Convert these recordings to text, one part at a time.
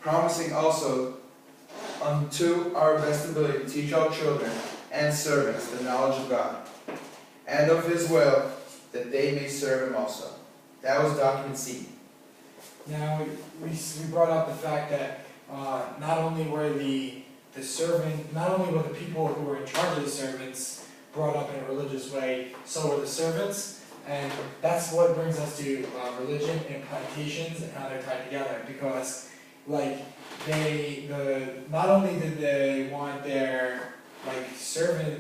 promising also unto our best ability to teach all children and servants the knowledge of God, and of His will, that they may serve Him also. That was document C. Now, we brought up the fact that not only were the people who were in charge of the servants brought up in a religious way, so were the servants, and that's what brings us to religion and plantations and how they're tied together. Because, like, not only did they want their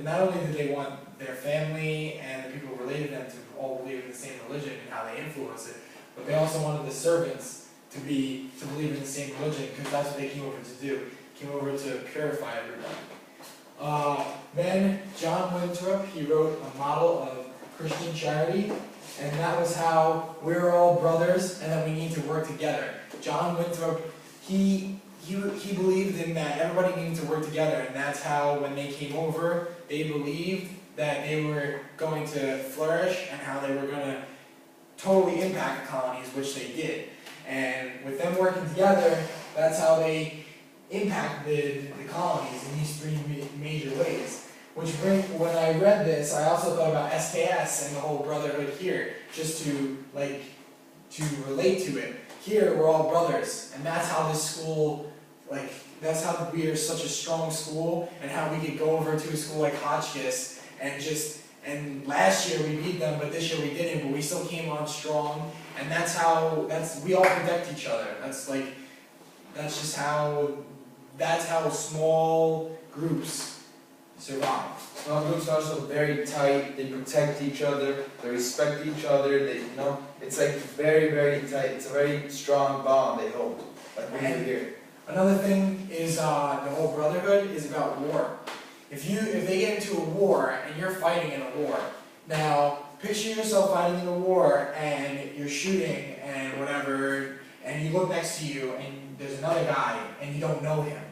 not only did they want their family and the people who related them to all believe in the same religion and how they influence it, but they also wanted the servants to believe in the same religion, because that's what they came over to do. Came over to purify everybody. Then John Winthrop, he wrote a model of Christian charity, and that was how we're all brothers and that we need to work together. John Winthrop, he believed in that everybody needed to work together, and that's how when they came over, they believed that they were going to flourish and how they were going to totally impact the colonies, which they did. And with them working together, that's how they impacted the colonies in these three major ways. When I read this, I also thought about SKS and the whole brotherhood here, just to relate to it. Here, we're all brothers, and that's how this school, that's how we are such a strong school, and how we could go over to a school like Hotchkiss and last year we beat them, but this year we didn't, but we still came on strong, and we all protect each other. That's how small groups survive. Small groups are also very tight. They protect each other. They respect each other. It's like very, very tight. It's a very strong bond they hold, like we do here. Another thing is the whole brotherhood is about war. If they get into a war and you're fighting in a war, now picture yourself fighting in a war and you're shooting and whatever, and you look next to you and there's another guy and you don't know him.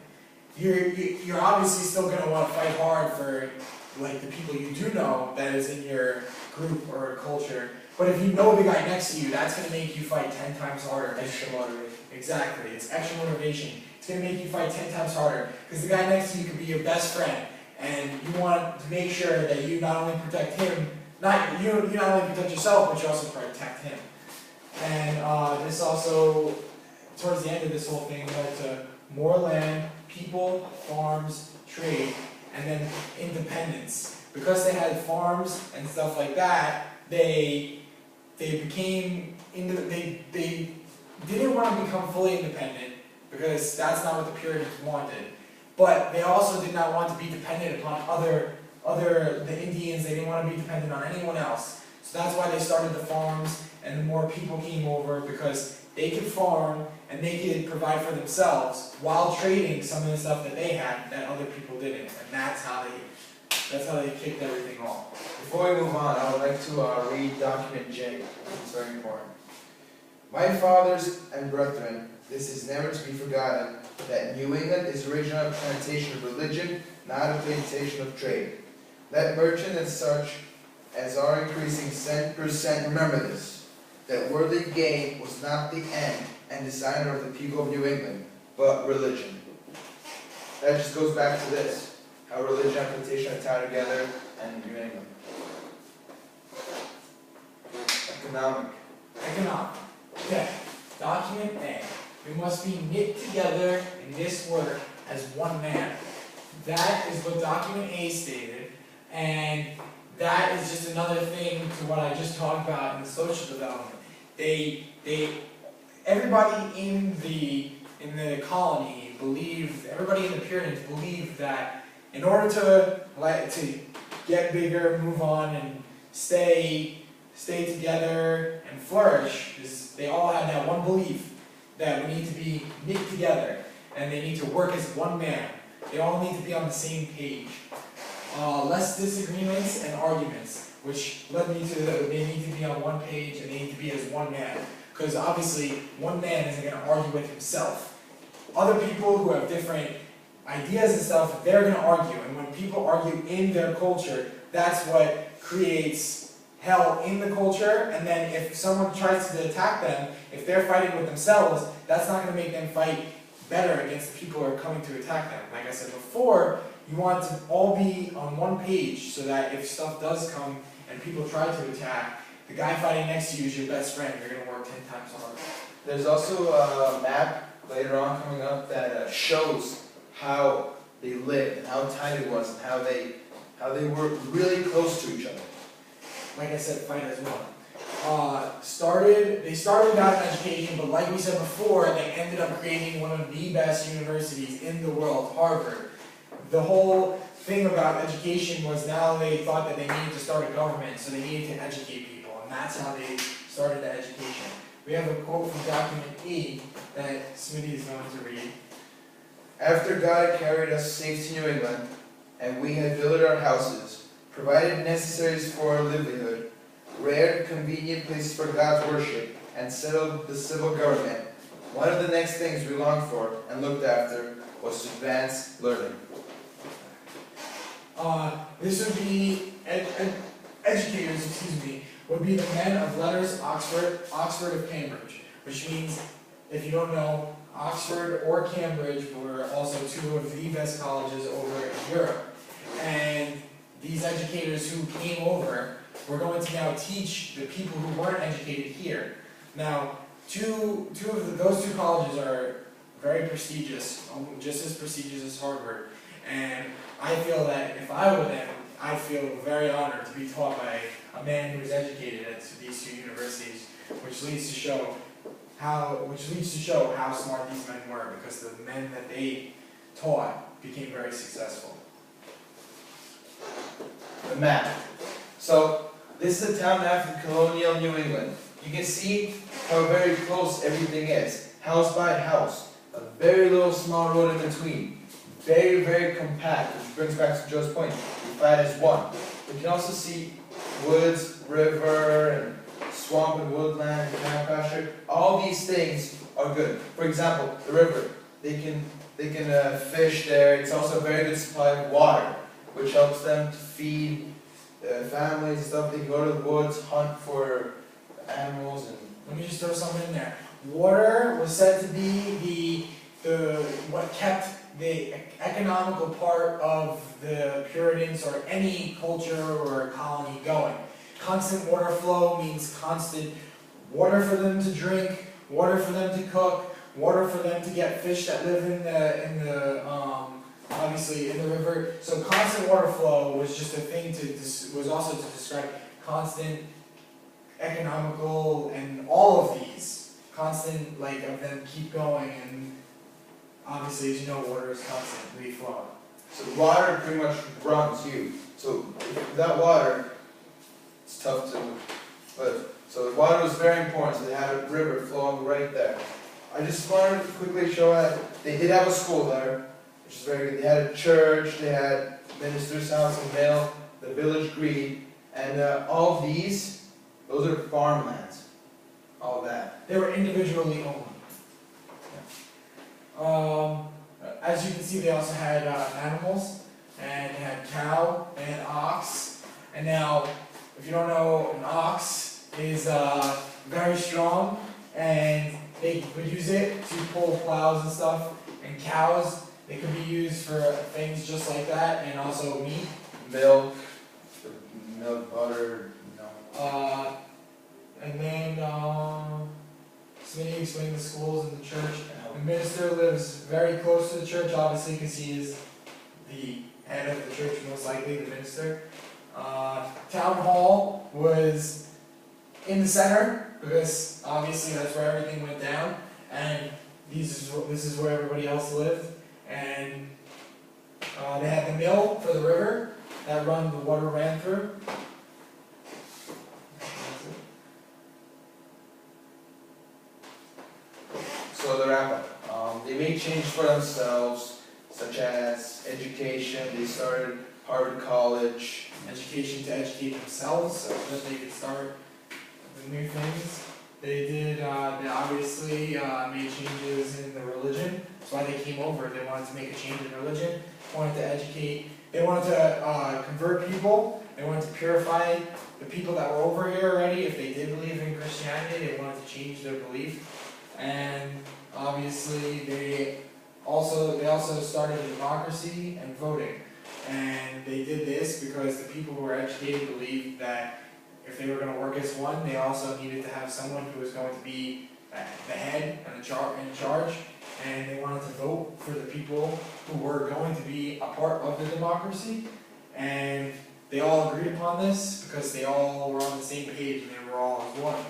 You're obviously still going to want to fight hard for the people you do know that is in your group or culture. But if you know the guy next to you, that's going to make you fight 10 times harder. Extra motivation. Exactly, it's extra motivation. It's going to make you fight 10 times harder because the guy next to you could be your best friend, and you want to make sure that you not only protect him, you not only protect yourself, but you also protect him. And this also, towards the end of this whole thing, led to more land, people, farms, trade, and then independence. Because they had farms and stuff like that, they didn't want to become fully independent, because that's not what the Puritans wanted. But they also did not want to be dependent upon the Indians. They didn't want to be dependent on anyone else. So that's why they started the farms, and the more people came over, because they could farm and they could provide for themselves while trading some of the stuff that they had that other people didn't. And that's how they kicked everything off. Before we move on, I would like to read document J. It's very important. My fathers and brethren, this is never to be forgotten, that New England is originally a plantation of religion, not a plantation of trade. Let merchants and such as are increasing cent per cent remember this, that worldly gain was not the end and designer of the people of New England, but religion. That just goes back to this, how religion and plantation are tied together and New England. Economic. Okay. Document A. We must be knit together in this work as one man. That is what document A stated, and that is just another thing to what I just talked about in the social development. Everybody in the colony believed, everybody in the Puritans believed that in order to get bigger, move on, and stay together and flourish, they all had that one belief that we need to be knit together and they need to work as one man. They all need to be on the same page. Less disagreements and arguments, which led me to they need to be on one page and they need to be as one man. Because obviously, one man isn't going to argue with himself. Other people who have different ideas and stuff, they're going to argue. And when people argue in their culture, that's what creates hell in the culture. And then if someone tries to attack them, if they're fighting with themselves, that's not going to make them fight better against the people who are coming to attack them. Like I said before, you want to all be on one page so that if stuff does come and people try to attack, the guy fighting next to you is your best friend. You're going to work 10 times harder. There's also a map later on coming up that shows how they lived and how tight it was and how they were really close to each other. Like I said, fight as one. They started out in education, but like we said before, they ended up creating one of the best universities in the world, Harvard. The whole thing about education was now they thought that they needed to start a government, so they needed to educate people, and that's how they started the education. We have a quote from document E that Smitty is going to read. After God had carried us safe to New England, and we had built our houses, provided necessaries for our livelihood, reared convenient places for God's worship, and settled the civil government, one of the next things we longed for and looked after was to advance learning. This would be, educators, would be the men of letters, Oxford of Cambridge, which means, if you don't know, Oxford or Cambridge were also two of the best colleges over in Europe. And these educators who came over were going to now teach the people who weren't educated here. Now, those two colleges are very prestigious, just as prestigious as Harvard. And I feel that if I were them, I'd feel very honored to be taught by a man who was educated at these two universities, which leads to show how smart these men were, because the men that they taught became very successful. The map. So, this is a town map of colonial New England. You can see how very close everything is. House by house. A very little small road in between. Very, very compact, which brings back to Joe's point. We fight as one. We can also see woods, river, and swamp and woodland, and cow pasture. All these things are good. For example, the river. They can fish there. It's also a very good supply of water, which helps them to feed families and stuff. They can go to the woods, hunt for animals. And let me just throw something in there. Water was said to be what kept the economical part of the Puritans or any culture or colony going. Constant water flow means constant water for them to drink, water for them to cook, water for them to get fish that live obviously in the river. So constant water flow was just a thing was also to describe constant economical and all of these constant of them keep going, and obviously, as you know, water is constantly flowing. So water pretty much runs you. So without water, it's tough to live. So water was very important. So they had a river flowing right there. I just wanted to quickly show that they did have a school there, which is very good. They had a church. They had minister's house and mill, the village green, and all these, those are farmlands. All that. They were individually owned. As you can see, they also had animals, and they had cow, they had ox, and now, if you don't know, an ox is very strong, and they would use it to pull plows and stuff, and cows, they could be used for things just like that, and also meat. Milk, butter, and then, Smitty explained the schools and the church. The minister lives very close to the church, obviously, because he is the head of the church, most likely, the minister. Town hall was in the center, because obviously that's where everything went down, and this is where everybody else lived. And they had the mill for the river that the water ran through. So the wrap up. They made changes for themselves, such as education. They started Harvard College. Education to educate themselves, so that they could start the new things. They obviously made changes in the religion. That's why they came over. They wanted to make a change in religion. Wanted to educate. They wanted to convert people. They wanted to purify the people that were over here already. If they did believe in Christianity, they wanted to change their belief. And obviously, they also started a democracy and voting. And they did this because the people who were educated believed that if they were going to work as one, they also needed to have someone who was going to be the head and in charge, and they wanted to vote for the people who were going to be a part of the democracy. And they all agreed upon this because they all were on the same page and they were all as one.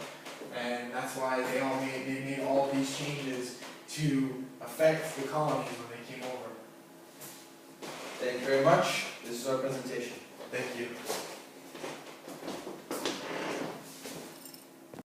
And that's why they made all these changes to affect the colonies when they came over. Thank you very much. This is our presentation. Thank you.